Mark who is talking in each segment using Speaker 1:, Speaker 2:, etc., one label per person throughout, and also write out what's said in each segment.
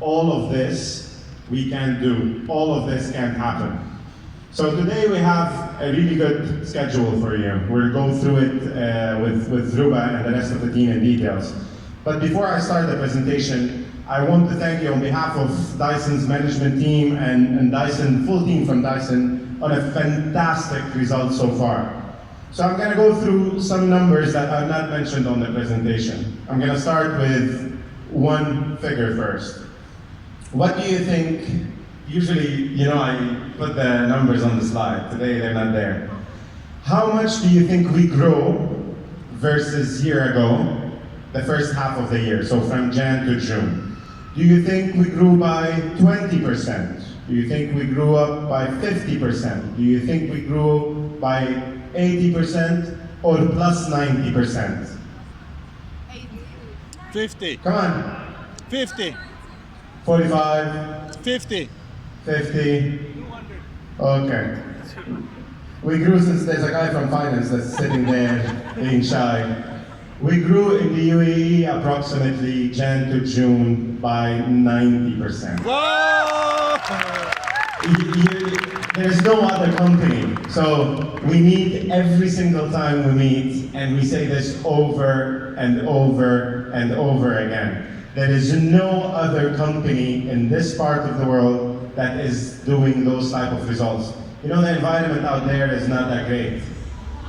Speaker 1: all of this we can do. All of this can happen. So today we have a really good schedule for you. We'll go through it with Ruba and the rest of the team in details. But before I start the presentation, I want to thank you on behalf of Dyson's management team and Dyson, full team from Dyson, on a fantastic result so far. So I'm going to go through some numbers that are not mentioned on the presentation. I'm going to start with one figure first. What do you think? Usually, I put the numbers on the slide. Today they're not there. How much do you think we grow versus year ago, the first half of the year, so from Jan to June? Do you think we grew by 20%? Do you think we grew up by 50%? Do you think we grew by 80% or plus 90%?
Speaker 2: 50.
Speaker 1: Come on.
Speaker 2: 50.
Speaker 1: 45.
Speaker 2: 50.
Speaker 1: 50. Okay. We grew since there's a guy from finance that's sitting there being shy. We grew in the UAE approximately Jan to June by 90%.
Speaker 2: Whoa!
Speaker 1: There's no other company. So we meet every single time we meet, and we say this over and over and over again. There is no other company in this part of the world that is doing those type of results. The environment out there is not that great.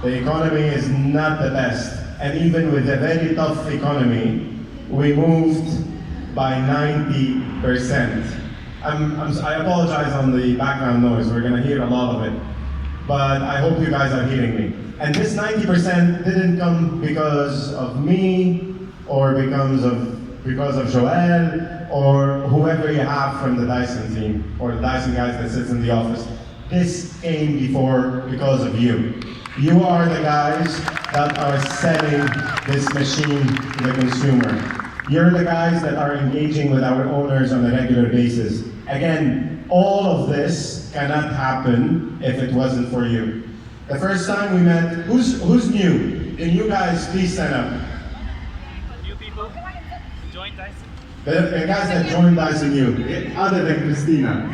Speaker 1: The economy is not the best. And even with a very tough economy, we moved by 90%. I apologize on the background noise. We're going to hear a lot of it. But I hope you guys are hearing me. And this 90% didn't come because of me or because of Joel or whoever you have from the Dyson team or the Dyson guys that sits in the office. This came because of you. You are the guys that are selling this machine to the consumer. You're the guys that are engaging with our owners on a regular basis. Again, all of this cannot happen if it wasn't for you. The first time we met, who's new? Can you guys please stand up?
Speaker 3: New people join Dyson.
Speaker 1: The guys that joined Dyson new, other than Christina.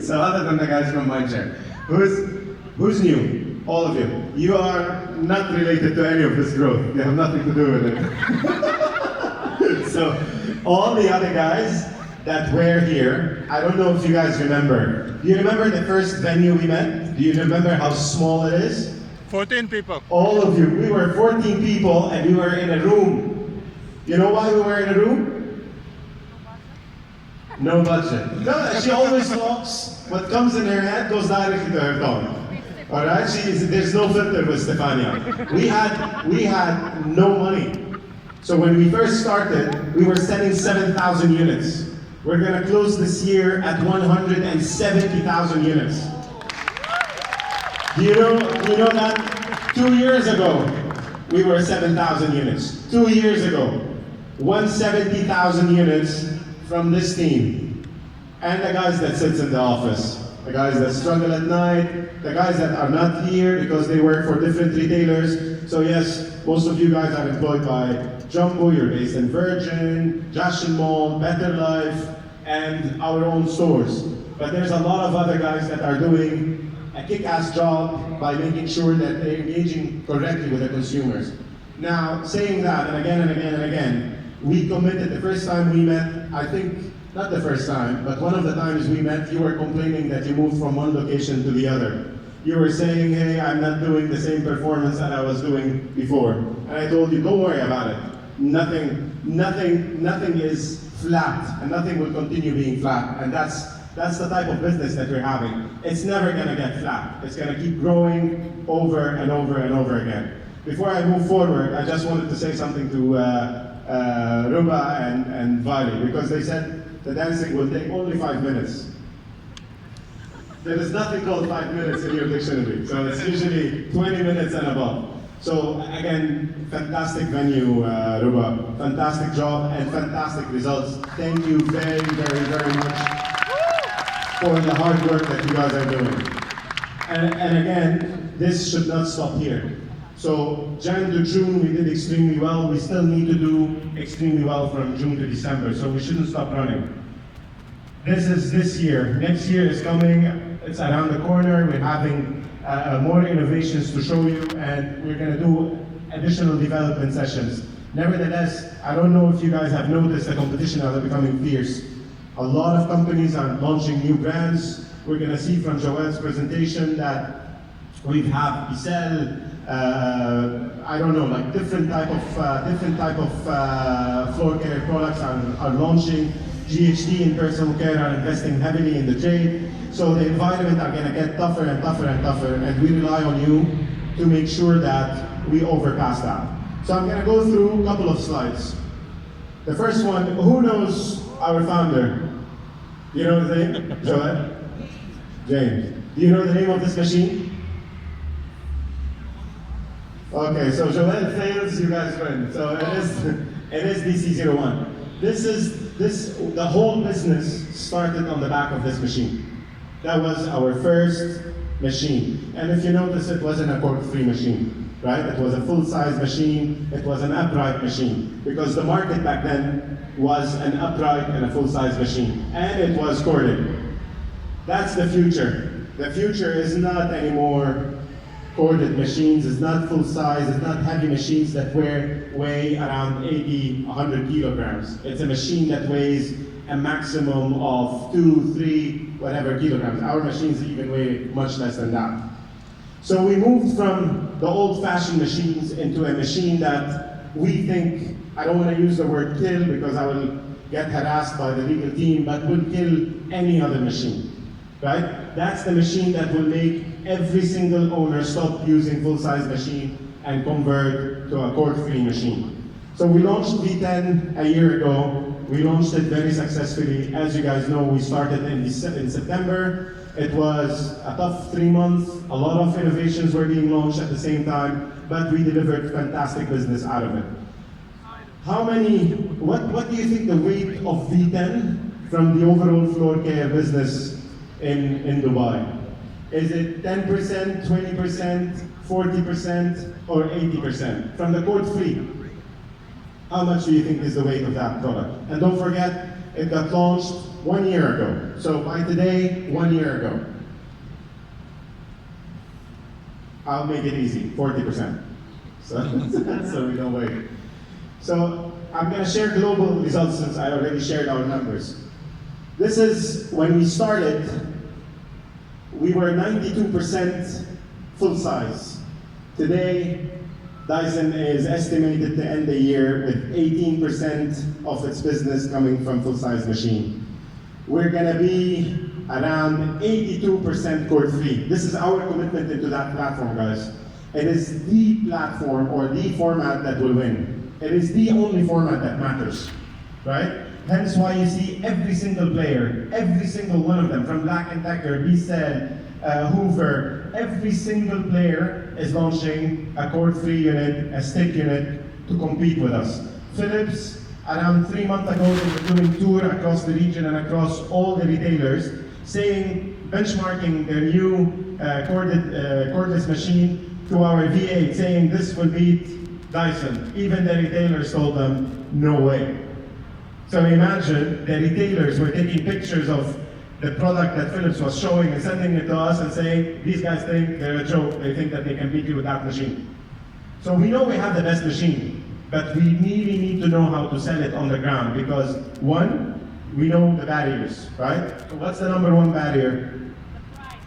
Speaker 1: So other than the guys from my chair. Who's new? All of you. You are not related to any of this growth. You have nothing to do with it. So all the other guys that were here, I don't know if you guys remember. Do you remember the first venue we met? Do you remember how small it is?
Speaker 2: 14 people.
Speaker 1: All of you. We were 14 people and we were in a room. You know why we were in a room? No budget. No, she always talks. What comes in her head goes directly to her tongue. All right, there's no filter with Stefania. We had no money. So when we first started, we were selling 7,000 units. We're going to close this year at 170,000 units. Do you know that 2 years ago, we were 7,000 units. 2 years ago, 170,000 units from this team. And the guys that sits in the office. The guys that struggle at night, the guys that are not here because they work for different retailers. So yes, most of you guys are employed by Jumbo, you're based in Virgin, Jashin Mall, Better Life, and our own stores. But there's a lot of other guys that are doing a kick-ass job by making sure that they're engaging correctly with the consumers. Now, saying that, and again and again and again, we committed the first time we met, I think, not the first time, but one of the times we met, you were complaining that you moved from one location to the other. You were saying, hey, I'm not doing the same performance that I was doing before. And I told you, don't worry about it. Nothing is flat, and nothing will continue being flat. And that's the type of business that we're having. It's never gonna get flat. It's gonna keep growing over and over and over again. Before I move forward, I just wanted to say something to Ruba and Vali, because they said, the dancing will take only 5 minutes. There is nothing called 5 minutes in your dictionary, so it's usually 20 minutes and above. So again, fantastic venue, Ruba. Fantastic job and fantastic results. Thank you very, very, very much for the hard work that you guys are doing. And again, this should not stop here. So Jan to June, we did extremely well. We still need to do extremely well from June to December, so we shouldn't stop running. This is this year. Next year is coming. It's around the corner. We're having more innovations to show you, and we're going to do additional development sessions. Nevertheless, I don't know if you guys have noticed the competition are becoming fierce. A lot of companies are launching new brands. We're going to see from Joel's presentation that we have Isel, I don't know, like different type of floor care products are launching. GHD in personal care are investing heavily in the trade. So the environment are going to get tougher and tougher and tougher, and we rely on you to make sure that we overpass that. So I'm going to go through a couple of slides. The first one, who knows our founder? Do you know the name? Joel? James. Do you know the name of this machine? Okay, so Joel fails, you guys win. So it is DC01. The whole business started on the back of this machine. That was our first machine. And if you notice, it wasn't a cork-free machine, right? It was a full-size machine. It was an upright machine, because the market back then was an upright and a full-size machine, and it was corded. That's the future. The future is not anymore corded machines. It's not full-size. It's not heavy machines that weigh around 80, 100 kilograms. It's a machine that weighs a maximum of 2, 3, whatever kilograms. Our machines even weigh much less than that. So we moved from the old-fashioned machines into a machine that we think, I don't want to use the word kill because I will get harassed by the legal team, but will kill any other machine, right? That's the machine that will make every single owner stop using full-size machine and convert to a cord-free machine. So we launched V10 a year ago. We launched it very successfully. As you guys know, we started in September. It was a tough 3 months. A lot of innovations were being launched at the same time, but we delivered fantastic business out of it. What do you think the weight of V10 from the overall floor care business in Dubai? Is it 10%, 20%, 40%, or 80%? From the cord-free, how much do you think is the weight of that product? And don't forget, it got launched 1 year ago. So by today, 1 year ago. I'll make it easy, 40%. So we don't wait. So I'm going to share global results since I already shared our numbers. This is when we started. We were 92% full size. Today, Dyson is estimated to end the year with 18% of its business coming from full-size machine. We're gonna be around 82% cord-free. This is our commitment into that platform, guys. It is the platform or the format that will win. It is the only format that matters, right? Hence why you see every single player, every single one of them, from Black & Decker, B-Cell, Hoover, every single player is launching a cord-free unit, a stick unit, to compete with us. Philips, around 3 months ago, they were doing tour across the region and across all the retailers, benchmarking their new cordless machine to our V8, saying this will beat Dyson. Even the retailers told them, no way. So imagine the retailers were taking pictures of the product that Philips was showing and sending it to us and saying, these guys think they're a joke, they think that they can beat you with that machine. So we know we have the best machine, but we really need to know how to sell it on the ground because, one, we know the barriers, right? So what's the number 1 barrier?
Speaker 4: The price.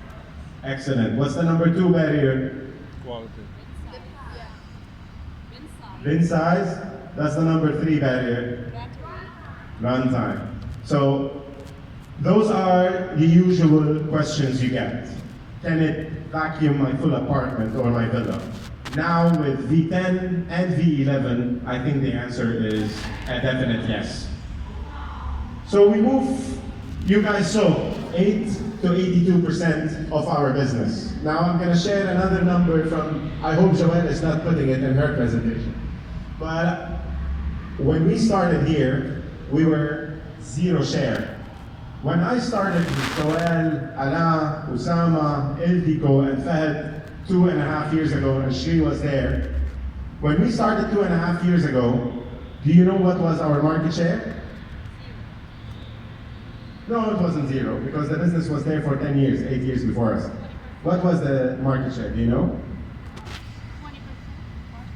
Speaker 1: Excellent. What's the number 2 barrier?
Speaker 2: Quality.
Speaker 1: Bin size. That's the number 3 barrier. Runtime. So those are the usual questions you get. Can it vacuum my full apartment or my villa? Now with V10 and V11, I think the answer is a definite yes. So we move, you guys saw, 8 to 82% of our business. Now I'm going to share another number from, I hope Joelle is not putting it in her presentation. But when we started here, we were 0 share. When I started with Joel, Ala, Usama, Eldiko, and Fahad 2.5 years ago, and Shri was there. When we started 2.5 years ago, do you know what was our market share? No, it wasn't zero, because the business was there for 10 years, 8 years before us. What was the market share, do you know?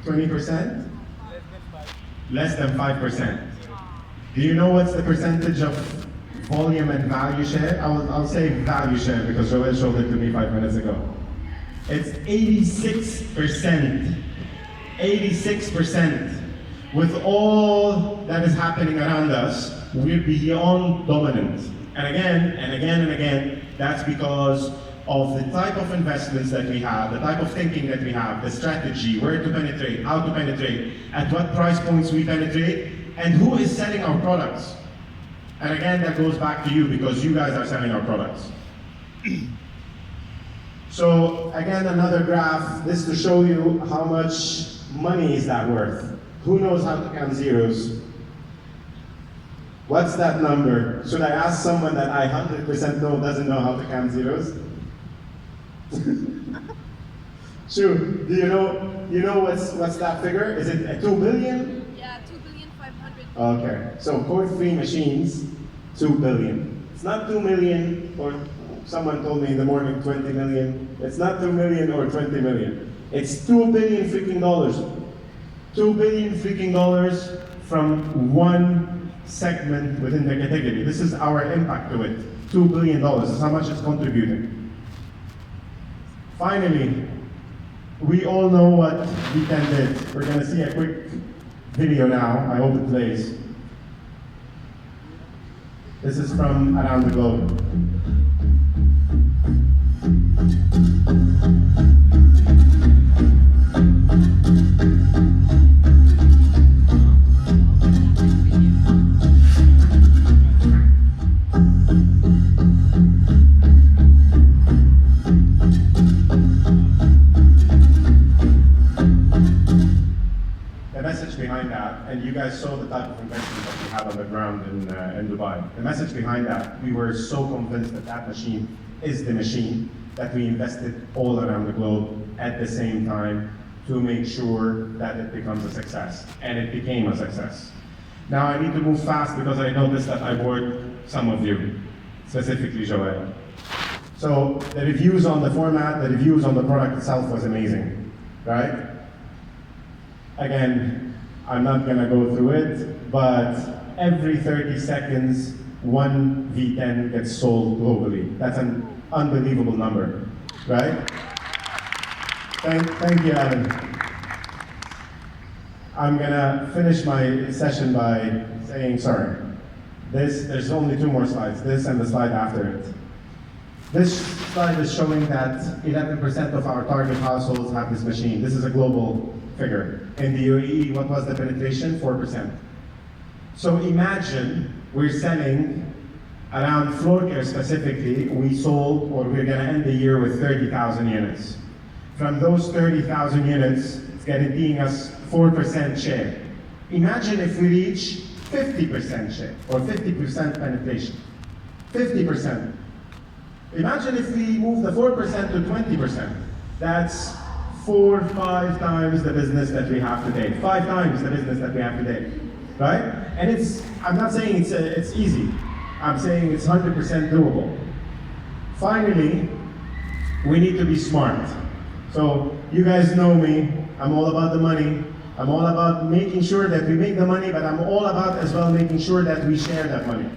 Speaker 1: 20%? Less than 5%. Do you know what's the percentage of volume and value share? I'll say value share because Joel showed it to me 5 minutes ago. It's 86%. 86%. With all that is happening around us, we're beyond dominant. And again, and again, and again, that's because of the type of investments that we have, the type of thinking that we have, the strategy, where to penetrate, how to penetrate, at what price points we penetrate, and who is selling our products. And again, that goes back to you because you guys are selling our products. So again, another graph, this to show you how much money is that worth. Who knows how to count zeros? What's that number? Should I ask someone that I 100% know doesn't know how to count zeros? Shu, do you know what's that figure? Is it 2 billion?
Speaker 4: Yeah, 2,500,000,000.
Speaker 1: Okay, so code-free machines, 2 billion. It's not 2 million, or someone told me in the morning 20 million. It's not 2 million or 20 million. It's 2 billion freaking dollars. 2 billion freaking dollars from one segment within the category. This is our impact to it. $2 billion, that's how much it's contributing. Finally, we all know what V10 did. We're gonna see a quick video now. I hope it plays. This is from around the globe. Behind that, and you guys saw the type of investment that we had on the ground in Dubai. The message behind that, we were so convinced that that machine is the machine that we invested all around the globe at the same time to make sure that it becomes a success, and it became a success. Now I need to move fast because I noticed that I bored some of you, specifically Joel. So the reviews on the format, the reviews on the product itself was amazing, right? Again, I'm not gonna go through it, but every 30 seconds, one V10 gets sold globally. That's an unbelievable number, right? Thank you, Alan. I'm gonna finish my session by saying, sorry, there's only 2 more slides, this and the slide after it. This slide is showing that 11% of our target households have this machine. This is a global figure. In the UAE, what was the penetration? 4%. So imagine we're selling around floor care specifically, we sold, or we're gonna end the year with 30,000 units. From those 30,000 units, it's guaranteeing us 4% share. Imagine if we reach 50% share, or 50% penetration. 50%. Imagine if we move the 4% to 20%. That's 4 or 5 times the business that we have today. 5 times the business that we have today, right? And I'm not saying it's easy. I'm saying it's 100% doable. Finally, we need to be smart. So you guys know me, I'm all about the money. I'm all about making sure that we make the money, but I'm all about as well making sure that we share that money.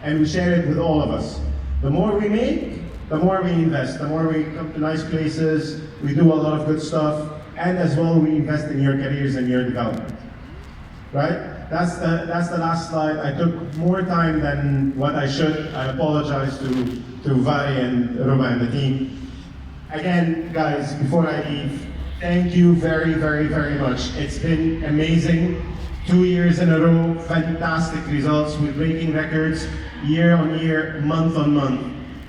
Speaker 1: And we share it with all of us. The more we make, the more we invest, the more we come to nice places, we do a lot of good stuff, and as well we invest in your careers and your development. Right? That's the last slide. I took more time than what I should. I apologize to Vari and Ruba and the team. Again, guys, before I leave, thank you very, very, very much. It's been amazing. 2 years in a row, fantastic results. We're breaking records year on year, month on month.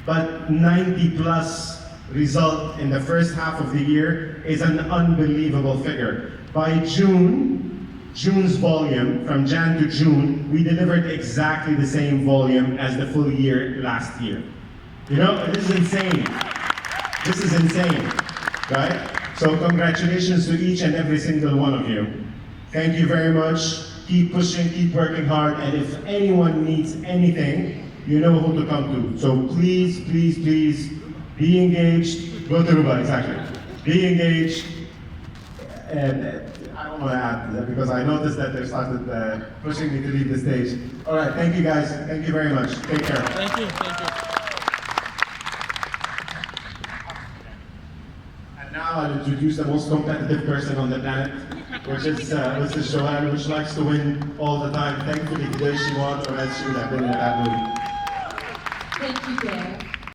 Speaker 1: But 90 plus result in the first half of the year is an unbelievable figure. By June's volume, from Jan to June, we delivered exactly the same volume as the full year last year. You know, this is insane. This is insane. right? So congratulations to each and every single one of you. Thank you very much. Keep pushing, keep working hard, and if anyone needs anything, you know who to come to. So please, please, please, be engaged. Go to Ruba, exactly. Be engaged. And I don't want to add to that because I noticed that they started pushing me to leave the stage. All right, thank you guys. Thank you very much. Take care.
Speaker 2: Thank you. Thank you.
Speaker 1: And now I'll introduce the most competitive person on the planet, which is Joanne, which likes to win all the time. Thankfully today she won, or else she would have been in a bad mood.
Speaker 4: Thank you, Dave.